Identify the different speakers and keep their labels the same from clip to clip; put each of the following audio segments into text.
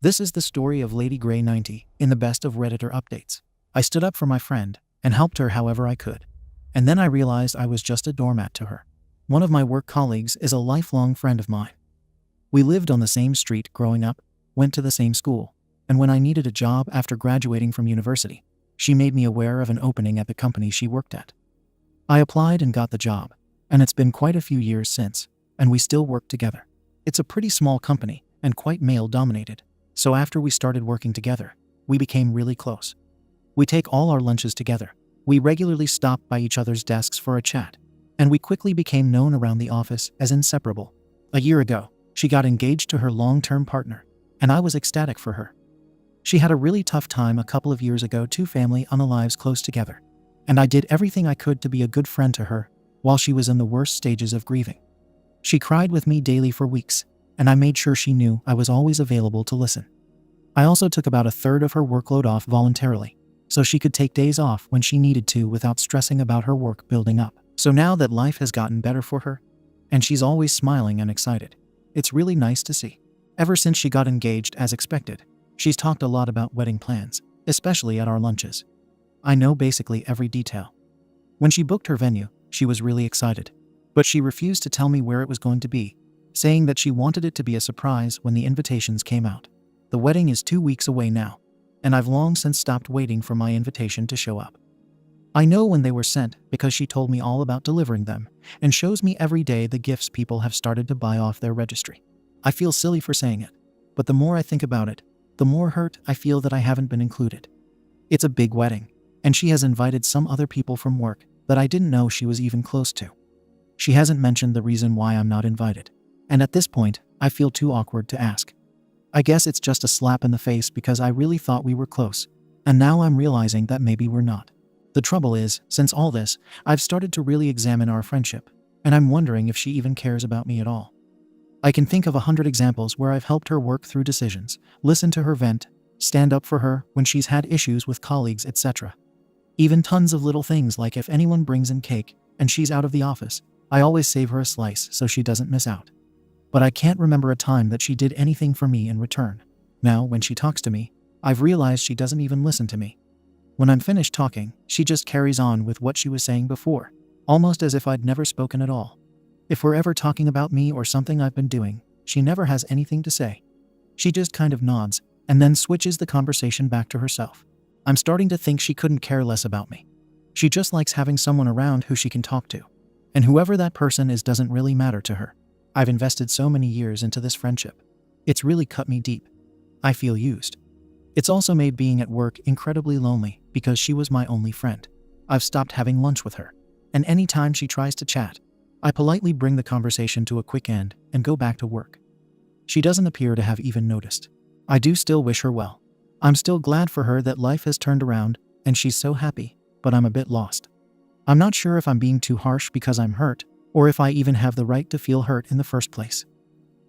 Speaker 1: This is the story of Lady Grey 90 in the best of Redditor updates. I stood up for my friend and helped her however I could. And then I realized I was just a doormat to her. One of my work colleagues is a lifelong friend of mine. We lived on the same street growing up, went to the same school, and when I needed a job after graduating from university, she made me aware of an opening at the company she worked at. I applied and got the job, and it's been quite a few years since, and we still work together. It's a pretty small company and quite male-dominated, so after we started working together, we became really close. We take all our lunches together. We regularly stop by each other's desks for a chat, and we quickly became known around the office as inseparable. A year ago, she got engaged to her long-term partner, and I was ecstatic for her. She had a really tough time a couple of years ago, two family unalives close together, and I did everything I could to be a good friend to her while she was in the worst stages of grieving. She cried with me daily for weeks, and I made sure she knew I was always available to listen. I also took about a third of her workload off voluntarily, so she could take days off when she needed to without stressing about her work building up. So now that life has gotten better for her, and she's always smiling and excited, it's really nice to see. Ever since she got engaged as expected, she's talked a lot about wedding plans, especially at our lunches. I know basically every detail. When she booked her venue, she was really excited, but she refused to tell me where it was going to be, saying that she wanted it to be a surprise when the invitations came out. The wedding is 2 weeks away now, and I've long since stopped waiting for my invitation to show up. I know when they were sent because she told me all about delivering them and shows me every day the gifts people have started to buy off their registry. I feel silly for saying it, but the more I think about it, the more hurt I feel that I haven't been included. It's a big wedding, and she has invited some other people from work that I didn't know she was even close to. She hasn't mentioned the reason why I'm not invited, and at this point, I feel too awkward to ask. I guess it's just a slap in the face because I really thought we were close, and now I'm realizing that maybe we're not. The trouble is, since all this, I've started to really examine our friendship, and I'm wondering if she even cares about me at all. I can think of 100 examples where I've helped her work through decisions, listen to her vent, stand up for her when she's had issues with colleagues, etc. Even tons of little things like if anyone brings in cake and she's out of the office, I always save her a slice so she doesn't miss out. But I can't remember a time that she did anything for me in return. Now, when she talks to me, I've realized she doesn't even listen to me. When I'm finished talking, she just carries on with what she was saying before, almost as if I'd never spoken at all. If we're ever talking about me or something I've been doing, she never has anything to say. She just kind of nods and then switches the conversation back to herself. I'm starting to think she couldn't care less about me. She just likes having someone around who she can talk to. And whoever that person is doesn't really matter to her. I've invested so many years into this friendship. It's really cut me deep. I feel used. It's also made being at work incredibly lonely because she was my only friend. I've stopped having lunch with her, and anytime she tries to chat, I politely bring the conversation to a quick end and go back to work. She doesn't appear to have even noticed. I do still wish her well. I'm still glad for her that life has turned around and she's so happy, but I'm a bit lost. I'm not sure if I'm being too harsh because I'm hurt, or if I even have the right to feel hurt in the first place.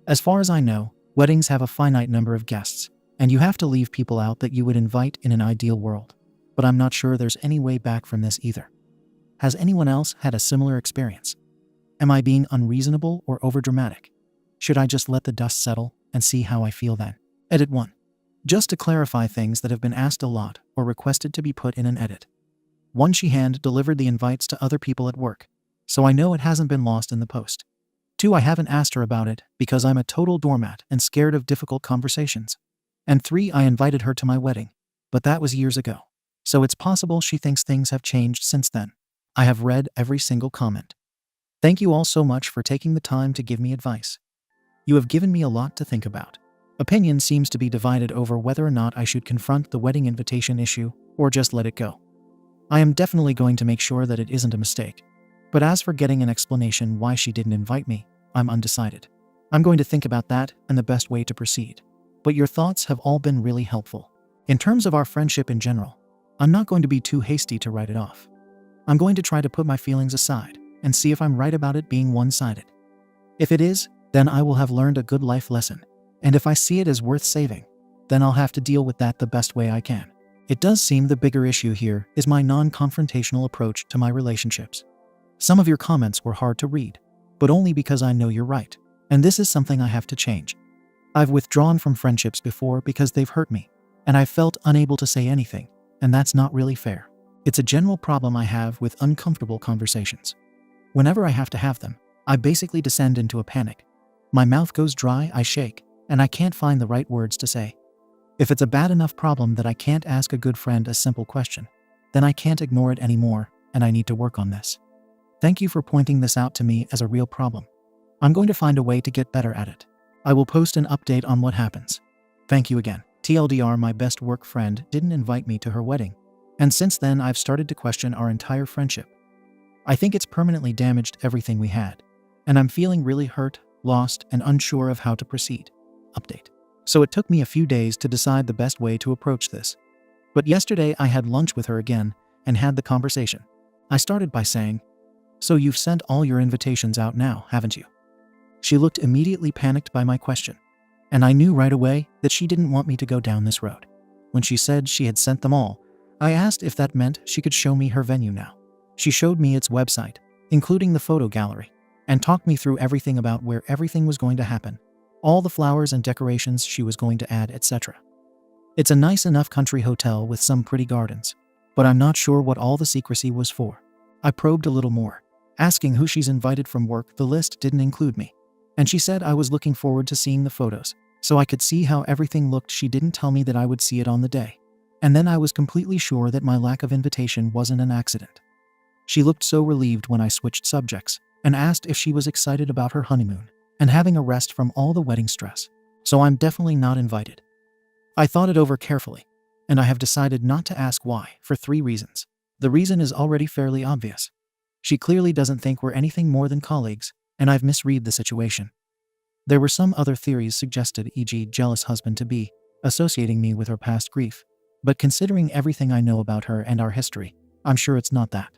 Speaker 1: As far as I know, weddings have a finite number of guests, and you have to leave people out that you would invite in an ideal world. But I'm not sure there's any way back from this either. Has anyone else had a similar experience? Am I being unreasonable or overdramatic? Should I just let the dust settle and see how I feel then? Edit 1. Just to clarify things that have been asked a lot or requested to be put in an edit. 1. She hand-delivered the invites to other people at work, so I know it hasn't been lost in the post. 2. I haven't asked her about it because I'm a total doormat and scared of difficult conversations. And 3. I invited her to my wedding, but that was years ago, so it's possible she thinks things have changed since then. I have read every single comment. Thank you all so much for taking the time to give me advice. You have given me a lot to think about. Opinion seems to be divided over whether or not I should confront the wedding invitation issue or just let it go. I am definitely going to make sure that it isn't a mistake. But as for getting an explanation why she didn't invite me, I'm undecided. I'm going to think about that and the best way to proceed. But your thoughts have all been really helpful. In terms of our friendship in general, I'm not going to be too hasty to write it off. I'm going to try to put my feelings aside and see if I'm right about it being one-sided. If it is, then I will have learned a good life lesson. And if I see it as worth saving, then I'll have to deal with that the best way I can. It does seem the bigger issue here is my non-confrontational approach to my relationships. Some of your comments were hard to read, but only because I know you're right, and this is something I have to change. I've withdrawn from friendships before because they've hurt me, and I've felt unable to say anything, and that's not really fair. It's a general problem I have with uncomfortable conversations. Whenever I have to have them, I basically descend into a panic. My mouth goes dry, I shake, and I can't find the right words to say. If it's a bad enough problem that I can't ask a good friend a simple question, then I can't ignore it anymore, and I need to work on this. Thank you for pointing this out to me as a real problem. I'm going to find a way to get better at it. I will post an update on what happens. Thank you again. TLDR, my best work friend didn't invite me to her wedding, and since then I've started to question our entire friendship. I think it's permanently damaged everything we had, and I'm feeling really hurt, lost, and unsure of how to proceed. Update. So it took me a few days to decide the best way to approach this. But yesterday I had lunch with her again and had the conversation. I started by saying, "So you've sent all your invitations out now, haven't you?" She looked immediately panicked by my question, and I knew right away that she didn't want me to go down this road. When she said she had sent them all, I asked if that meant she could show me her venue now. She showed me its website, including the photo gallery, and talked me through everything about where everything was going to happen, all the flowers and decorations she was going to add, etc. It's a nice enough country hotel with some pretty gardens, but I'm not sure what all the secrecy was for. I probed a little more, asking who she's invited from work. The list didn't include me, and she said I was looking forward to seeing the photos, so I could see how everything looked. She didn't tell me that I would see it on the day, and then I was completely sure that my lack of invitation wasn't an accident. She looked so relieved when I switched subjects and asked if she was excited about her honeymoon and having a rest from all the wedding stress. So I'm definitely not invited. I thought it over carefully, and I have decided not to ask why for 3 reasons. The reason is already fairly obvious. She clearly doesn't think we're anything more than colleagues, and I've misread the situation. There were some other theories suggested, e.g. jealous husband-to-be, associating me with her past grief, but considering everything I know about her and our history, I'm sure it's not that.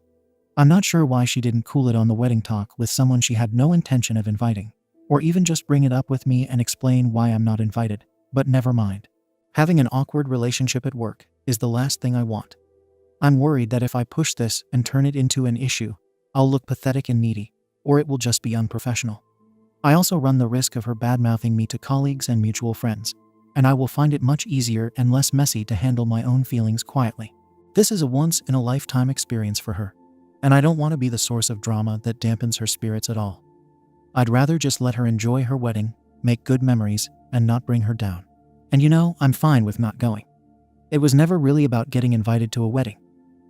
Speaker 1: I'm not sure why she didn't cool it on the wedding talk with someone she had no intention of inviting, or even just bring it up with me and explain why I'm not invited, but never mind. Having an awkward relationship at work is the last thing I want. I'm worried that if I push this and turn it into an issue, I'll look pathetic and needy, or it will just be unprofessional. I also run the risk of her bad-mouthing me to colleagues and mutual friends, and I will find it much easier and less messy to handle my own feelings quietly. This is a once-in-a-lifetime experience for her, and I don't want to be the source of drama that dampens her spirits at all. I'd rather just let her enjoy her wedding, make good memories, and not bring her down. And I'm fine with not going. It was never really about getting invited to a wedding.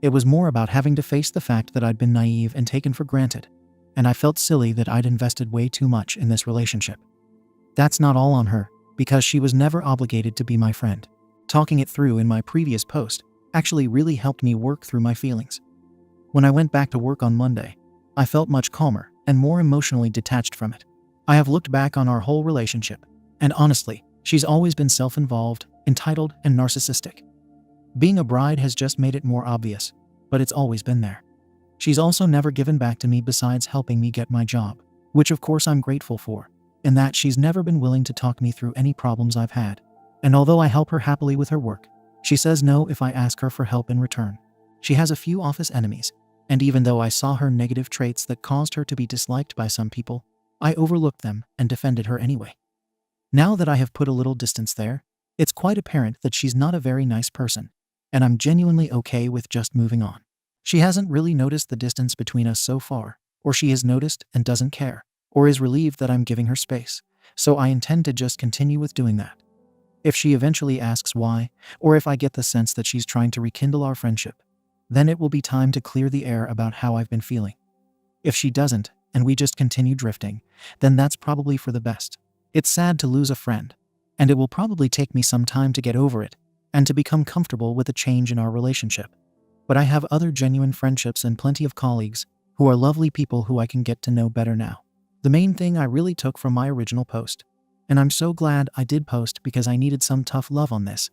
Speaker 1: It was more about having to face the fact that I'd been naive and taken for granted, and I felt silly that I'd invested way too much in this relationship. That's not all on her, because she was never obligated to be my friend. Talking it through in my previous post actually really helped me work through my feelings. When I went back to work on Monday, I felt much calmer and more emotionally detached from it. I have looked back on our whole relationship, and honestly, she's always been self-involved, entitled, and narcissistic. Being a bride has just made it more obvious, but it's always been there. She's also never given back to me besides helping me get my job, which of course I'm grateful for, in that she's never been willing to talk me through any problems I've had. And although I help her happily with her work, she says no if I ask her for help in return. She has a few office enemies, and even though I saw her negative traits that caused her to be disliked by some people, I overlooked them and defended her anyway. Now that I have put a little distance there, it's quite apparent that she's not a very nice person, and I'm genuinely okay with just moving on. She hasn't really noticed the distance between us so far, or she has noticed and doesn't care, or is relieved that I'm giving her space, so I intend to just continue with doing that. If she eventually asks why, or if I get the sense that she's trying to rekindle our friendship, then it will be time to clear the air about how I've been feeling. If she doesn't, and we just continue drifting, then that's probably for the best. It's sad to lose a friend, and it will probably take me some time to get over it, and to become comfortable with a change in our relationship. But I have other genuine friendships and plenty of colleagues who are lovely people who I can get to know better now. The main thing I really took from my original post, and I'm so glad I did post because I needed some tough love on this,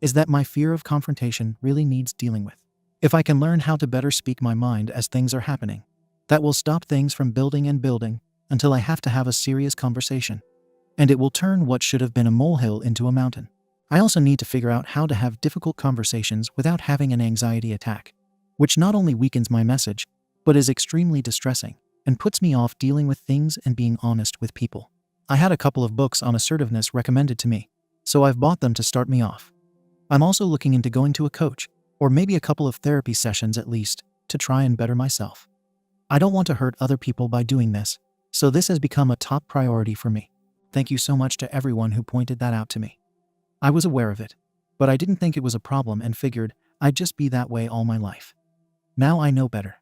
Speaker 1: is that my fear of confrontation really needs dealing with. If I can learn how to better speak my mind as things are happening, that will stop things from building and building until I have to have a serious conversation, and it will turn what should have been a molehill into a mountain. I also need to figure out how to have difficult conversations without having an anxiety attack, which not only weakens my message, but is extremely distressing and puts me off dealing with things and being honest with people. I had a couple of books on assertiveness recommended to me, so I've bought them to start me off. I'm also looking into going to a coach, or maybe a couple of therapy sessions at least, to try and better myself. I don't want to hurt other people by doing this, so this has become a top priority for me. Thank you so much to everyone who pointed that out to me. I was aware of it, but I didn't think it was a problem and figured I'd just be that way all my life. Now I know better.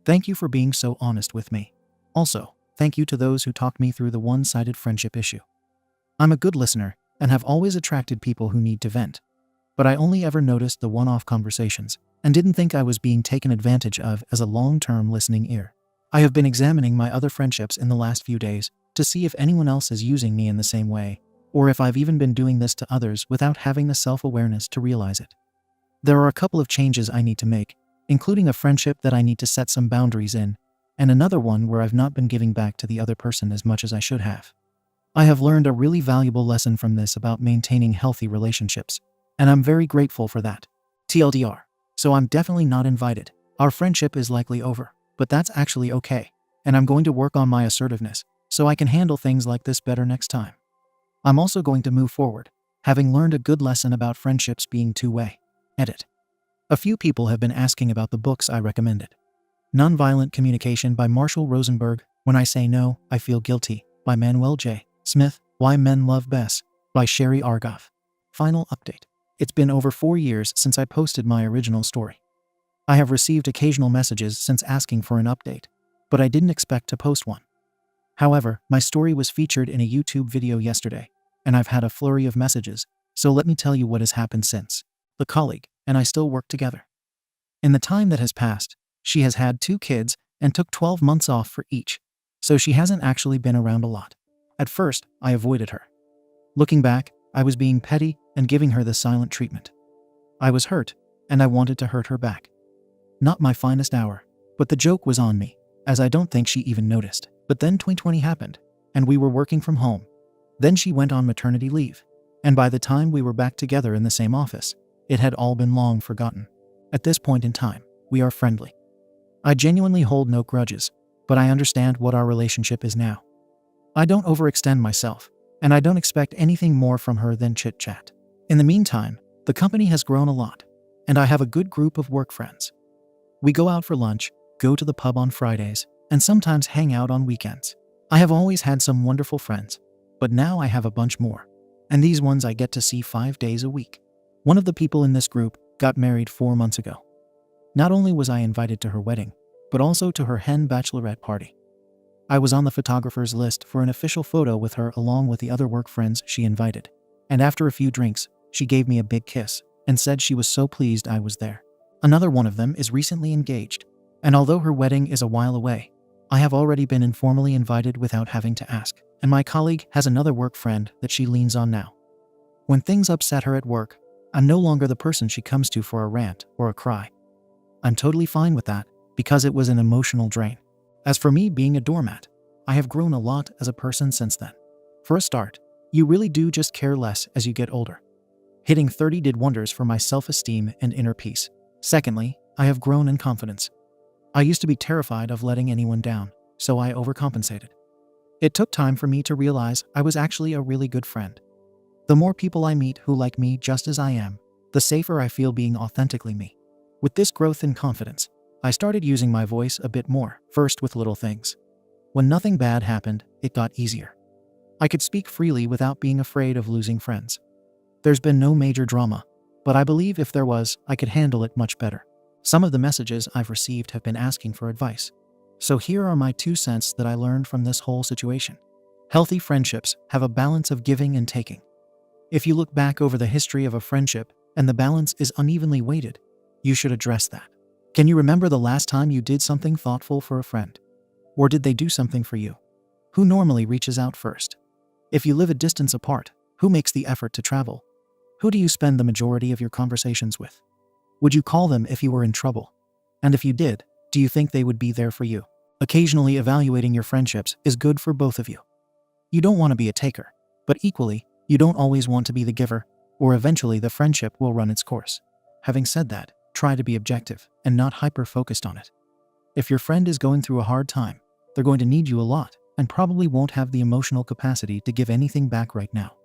Speaker 1: Thank you for being so honest with me. Also, thank you to those who talked me through the one-sided friendship issue. I'm a good listener and have always attracted people who need to vent, but I only ever noticed the one-off conversations and didn't think I was being taken advantage of as a long-term listening ear. I have been examining my other friendships in the last few days to see if anyone else is using me in the same way, or if I've even been doing this to others without having the self-awareness to realize it. There are a couple of changes I need to make, including a friendship that I need to set some boundaries in, and another one where I've not been giving back to the other person as much as I should have. I have learned a really valuable lesson from this about maintaining healthy relationships, and I'm very grateful for that. TLDR. So I'm definitely not invited. Our friendship is likely over, but that's actually okay, and I'm going to work on my assertiveness so I can handle things like this better next time. I'm also going to move forward, having learned a good lesson about friendships being two-way. Edit. A few people have been asking about the books I recommended. Nonviolent Communication by Marshall Rosenberg, When I Say No, I Feel Guilty, by Manuel J. Smith, Why Men Love Bess, by Sherry Argoff. Final update. It's been over 4 years since I posted my original story. I have received occasional messages since asking for an update, but I didn't expect to post one. However, my story was featured in a YouTube video yesterday, and I've had a flurry of messages, so let me tell you what has happened since. The colleague and I still work together. In the time that has passed, she has had 2 kids and took 12 months off for each, so she hasn't actually been around a lot. At first, I avoided her. Looking back, I was being petty and giving her the silent treatment. I was hurt, and I wanted to hurt her back. Not my finest hour, but the joke was on me, as I don't think she even noticed. But then 2020 happened, and we were working from home. Then she went on maternity leave, and by the time we were back together in the same office, it had all been long forgotten. At this point in time, we are friendly. I genuinely hold no grudges, but I understand what our relationship is now. I don't overextend myself, and I don't expect anything more from her than chit-chat. In the meantime, the company has grown a lot, and I have a good group of work friends. We go out for lunch, go to the pub on Fridays, and sometimes hang out on weekends. I have always had some wonderful friends, but now I have a bunch more, and these ones I get to see 5 days a week. One of the people in this group got married 4 months ago. Not only was I invited to her wedding, but also to her hen bachelorette party. I was on the photographer's list for an official photo with her along with the other work friends she invited, and after a few drinks, she gave me a big kiss and said she was so pleased I was there. Another one of them is recently engaged, and although her wedding is a while away, I have already been informally invited without having to ask, and my colleague has another work friend that she leans on now. When things upset her at work, I'm no longer the person she comes to for a rant or a cry. I'm totally fine with that because it was an emotional drain. As for me being a doormat, I have grown a lot as a person since then. For a start, you really do just care less as you get older. Hitting 30 did wonders for my self-esteem and inner peace. Secondly, I have grown in confidence. I used to be terrified of letting anyone down, so I overcompensated. It took time for me to realize I was actually a really good friend. The more people I meet who like me just as I am, the safer I feel being authentically me. With this growth in confidence, I started using my voice a bit more, first with little things. When nothing bad happened, it got easier. I could speak freely without being afraid of losing friends. There's been no major drama, but I believe if there was, I could handle it much better. Some of the messages I've received have been asking for advice. So here are my 2 cents that I learned from this whole situation. Healthy friendships have a balance of giving and taking. If you look back over the history of a friendship and the balance is unevenly weighted, you should address that. Can you remember the last time you did something thoughtful for a friend? Or did they do something for you? Who normally reaches out first? If you live a distance apart, who makes the effort to travel? Who do you spend the majority of your conversations with? Would you call them if you were in trouble? And if you did, do you think they would be there for you? Occasionally evaluating your friendships is good for both of you. You don't want to be a taker, but equally, you don't always want to be the giver, or eventually the friendship will run its course. Having said that, try to be objective and not hyper-focused on it. If your friend is going through a hard time, they're going to need you a lot, and probably won't have the emotional capacity to give anything back right now.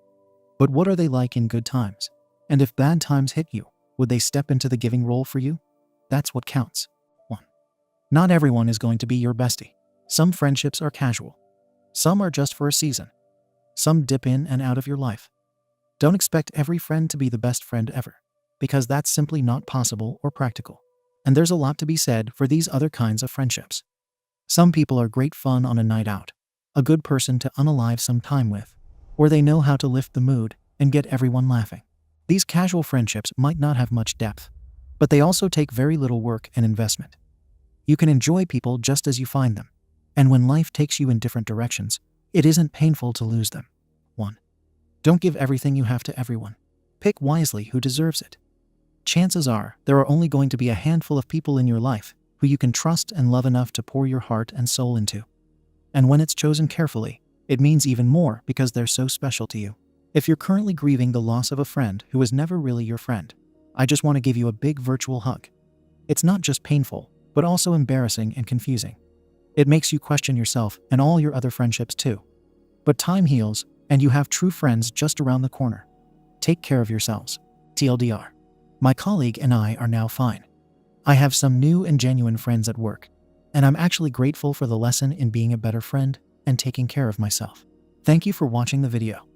Speaker 1: But what are they like in good times? And if bad times hit you, would they step into the giving role for you? That's what counts. 1. Not everyone is going to be your bestie. Some friendships are casual. Some are just for a season. Some dip in and out of your life. Don't expect every friend to be the best friend ever, because that's simply not possible or practical. And there's a lot to be said for these other kinds of friendships. Some people are great fun on a night out, a good person to unalive some time with, or they know how to lift the mood and get everyone laughing. These casual friendships might not have much depth, but they also take very little work and investment. You can enjoy people just as you find them, and when life takes you in different directions, it isn't painful to lose them. 1. Don't give everything you have to everyone. Pick wisely who deserves it. Chances are there are only going to be a handful of people in your life who you can trust and love enough to pour your heart and soul into. And when it's chosen carefully, it means even more because they're so special to you. If you're currently grieving the loss of a friend who was never really your friend, I just want to give you a big virtual hug. It's not just painful, but also embarrassing and confusing. It makes you question yourself and all your other friendships too. But time heals, and you have true friends just around the corner. Take care of yourselves. TLDR. My colleague and I are now fine. I have some new and genuine friends at work, and I'm actually grateful for the lesson in being a better friend and taking care of myself. Thank you for watching the video.